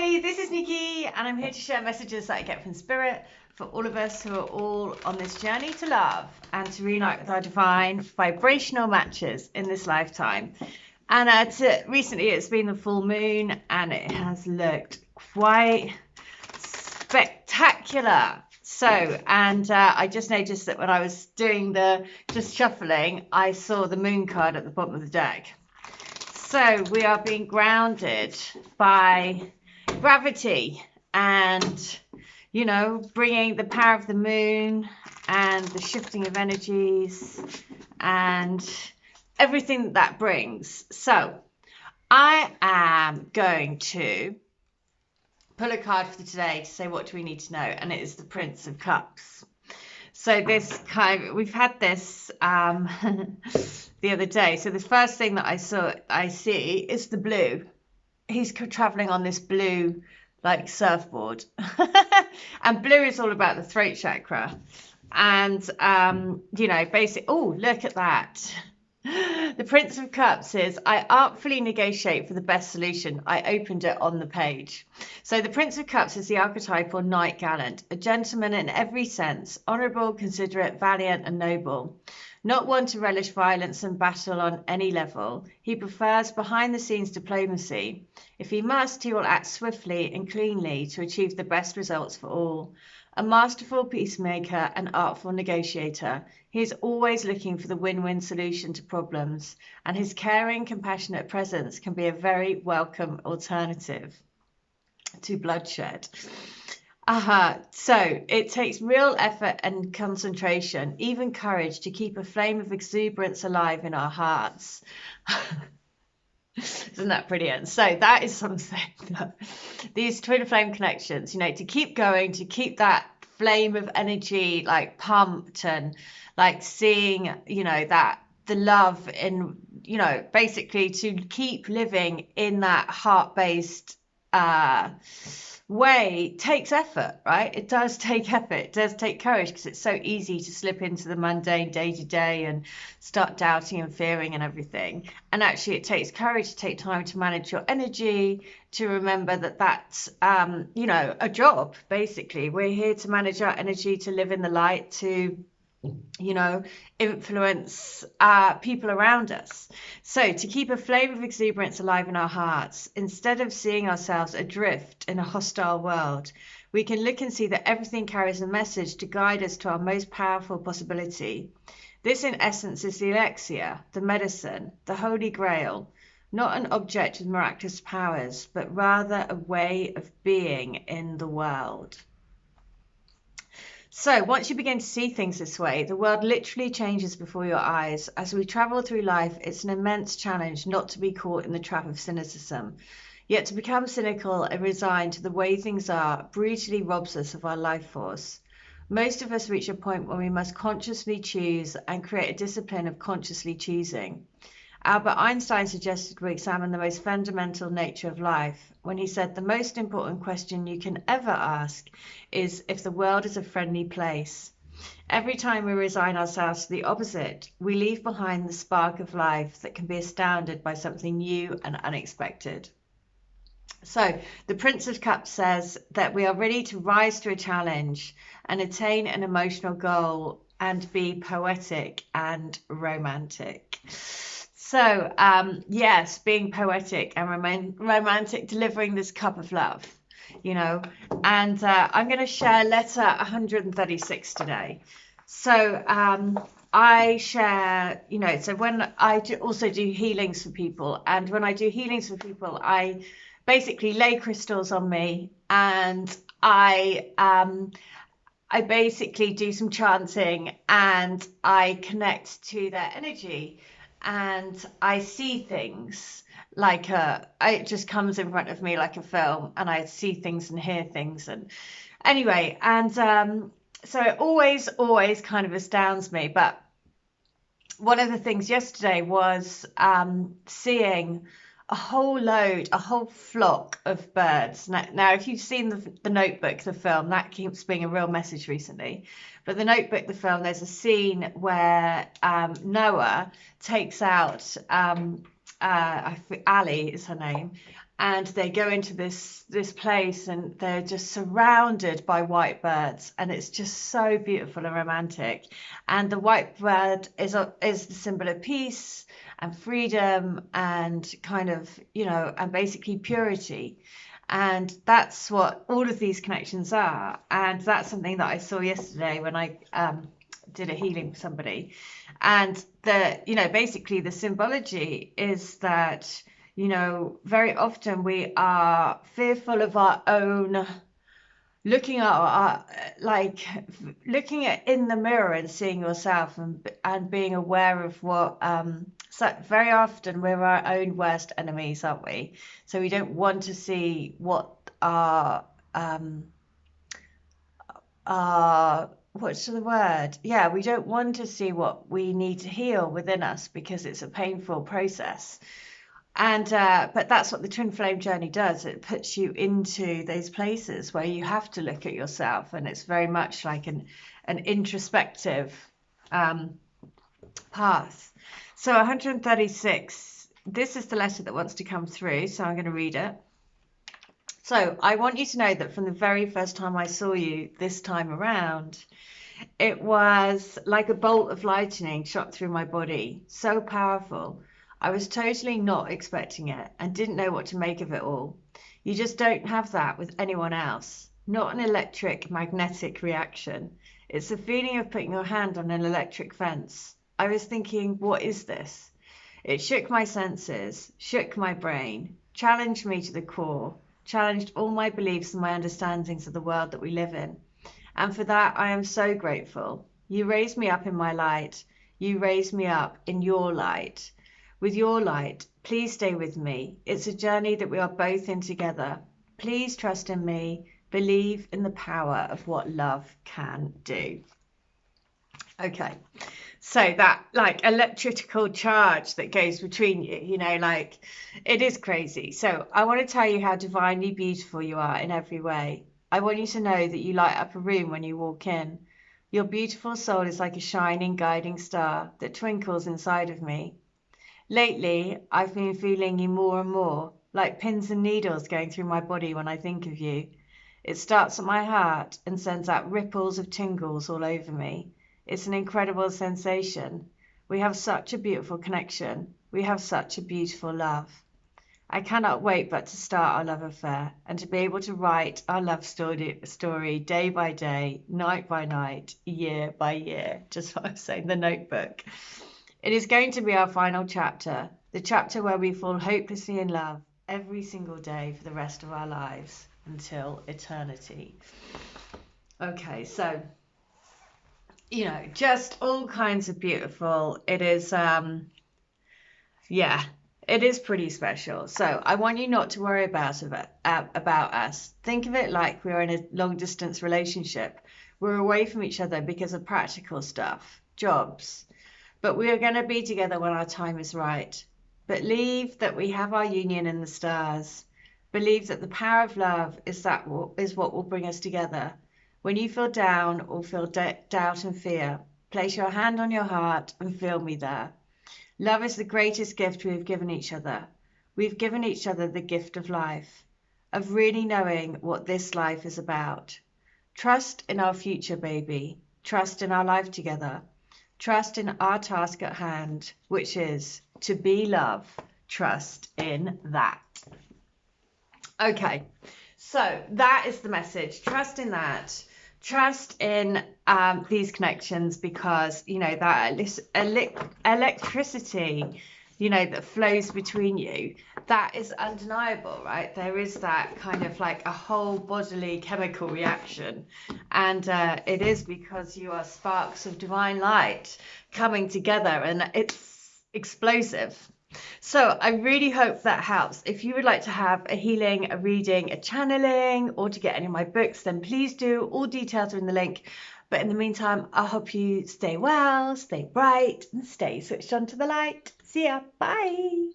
Hi, this is Nikki, and I'm here to share messages that I get from Spirit for all of us who are all on this journey to love and to reunite with our divine vibrational matches in this lifetime. And recently it's been the full moon, and it has looked quite spectacular. So, I just noticed that when I was doing just shuffling, I saw the moon card at the bottom of the deck. So we are being grounded by gravity and, you know, bringing the power of the moon and the shifting of energies and everything that brings. So I am going to pull a card for today to say what do we need to know, and it is the Prince of Cups. So we've had this the other day. So the first thing that I see is the blue. He's traveling on this blue like surfboard. And blue is all about the throat chakra. And you know, oh, look at that. The Prince of Cups is, I artfully negotiate for the best solution. I opened it on the page. So the Prince of Cups is the archetypal knight gallant, a gentleman in every sense, honourable, considerate, valiant and noble. Not one to relish violence and battle on any level. He prefers behind-the-scenes diplomacy. If he must, he will act swiftly and cleanly to achieve the best results for all. A masterful peacemaker and artful negotiator, he is always looking for the win-win solution to problems, and his caring, compassionate presence can be a very welcome alternative to bloodshed. So it takes real effort and concentration, even courage, to keep a flame of exuberance alive in our hearts. Isn't that brilliant? So that is something that these twin flame connections, you know, to keep going, to keep that flame of energy like pumped, and like seeing, you know, that the love in, you know, basically to keep living in that heart-based way takes effort, right? It does take effort. It does take courage, because it's so easy to slip into the mundane day-to-day and start doubting and fearing and everything. And actually it takes courage to take time to manage your energy, to remember that that's you know, a job. Basically we're here to manage our energy, to live in the light, to, you know, influence people around us. So to keep a flame of exuberance alive in our hearts, instead of seeing ourselves adrift in a hostile world, we can look and see that everything carries a message to guide us to our most powerful possibility. This in essence is the elixir, the medicine, the holy grail, not an object with miraculous powers, but rather a way of being in the world. So once you begin to see things this way, the world literally changes before your eyes. As we travel through life, it's an immense challenge not to be caught in the trap of cynicism. Yet to become cynical and resigned to the way things are brutally robs us of our life force. Most of us reach a point when we must consciously choose and create a discipline of consciously choosing. Albert Einstein suggested we examine the most fundamental nature of life when he said the most important question you can ever ask is if the world is a friendly place. Every time we resign ourselves to the opposite, we leave behind the spark of life that can be astounded by something new and unexpected. So the Prince of Cups says that we are ready to rise to a challenge and attain an emotional goal and be poetic and romantic. So, yes, being poetic and romantic, delivering this cup of love, you know, and I'm going to share letter 136 today. So I share, you know, so when I also do healings for people, and when I do healings for people, I basically lay crystals on me, and I basically do some chanting, and I connect to their energy. And I see things like it just comes in front of me like a film, and I see things and hear things. And anyway, and so it always kind of astounds me. But one of the things yesterday was seeing a whole flock of birds. Now if you've seen the Notebook, the film, that keeps being a real message recently. But the Notebook, the film, there's a scene where Noah takes out Ali is her name, and they go into this place and they're just surrounded by white birds, and it's just so beautiful and romantic. And the white bird is the symbol of peace and freedom and kind of, you know, and basically purity. And that's what all of these connections are. And that's something that I saw yesterday when I did a healing for somebody. And you know, basically the symbology is that, you know, very often we are fearful of our own, looking at in the mirror and seeing yourself, and being aware of what, so very often we're our own worst enemies, aren't we? So we don't want to see what our what's the word? Yeah, we don't want to see what we need to heal within us, because it's a painful process. And but that's what the twin flame journey does. It puts you into those places where you have to look at yourself, and it's very much like an introspective path. So 136, this is the letter that wants to come through, so I'm going to read it. So I want you to know that from the very first time I saw you this time around, it was like a bolt of lightning shot through my body, so powerful. I was totally not expecting it and didn't know what to make of it all. You just don't have that with anyone else. Not an electric magnetic reaction. It's the feeling of putting your hand on an electric fence. I was thinking, what is this? It shook my senses, shook my brain, challenged me to the core, challenged all my beliefs and my understandings of the world that we live in. And for that, I am so grateful. You raised me up in my light. You raised me up in your light. With your light, please stay with me. It's a journey that we are both in together. Please trust in me. Believe in the power of what love can do. Okay, so that like electrical charge that goes between you, you know, like it is crazy. So I want to tell you how divinely beautiful you are in every way. I want you to know that you light up a room when you walk in. Your beautiful soul is like a shining, guiding star that twinkles inside of me. Lately, I've been feeling you more and more, like pins and needles going through my body when I think of you. It starts at my heart and sends out ripples of tingles all over me. It's an incredible sensation. We have such a beautiful connection. We have such a beautiful love. I cannot wait but to start our love affair and to be able to write our love story day by day, night by night, year by year, just what I was saying, the notebook. It is going to be our final chapter, the chapter where we fall hopelessly in love every single day for the rest of our lives until eternity. Okay, so, you know, just all kinds of beautiful. It is, yeah, it is pretty special. So I want you not to worry about us. Think of it like we're in a long distance relationship. We're away from each other because of practical stuff, jobs. But we are going to be together when our time is right. Believe that we have our union in the stars. Believe that the power of love is what will bring us together. When you feel down or feel doubt and fear, place your hand on your heart and feel me there. Love is the greatest gift we have given each other. We've given each other the gift of life, of really knowing what this life is about. Trust in our future, baby. Trust in our life together. Trust in our task at hand, which is to be love. Trust in that. Okay, so that is the message. Trust in that. Trust in these connections, because, you know, that electricity, you know, that flows between you, that is undeniable, right? There is that kind of like a whole bodily chemical reaction. And it is because you are sparks of divine light coming together, and it's explosive. So I really hope that helps. If you would like to have a healing, a reading, a channeling, or to get any of my books, then please do. All details are in the link. But in the meantime, I hope you stay well, stay bright, and stay switched on to the light. See ya. Bye.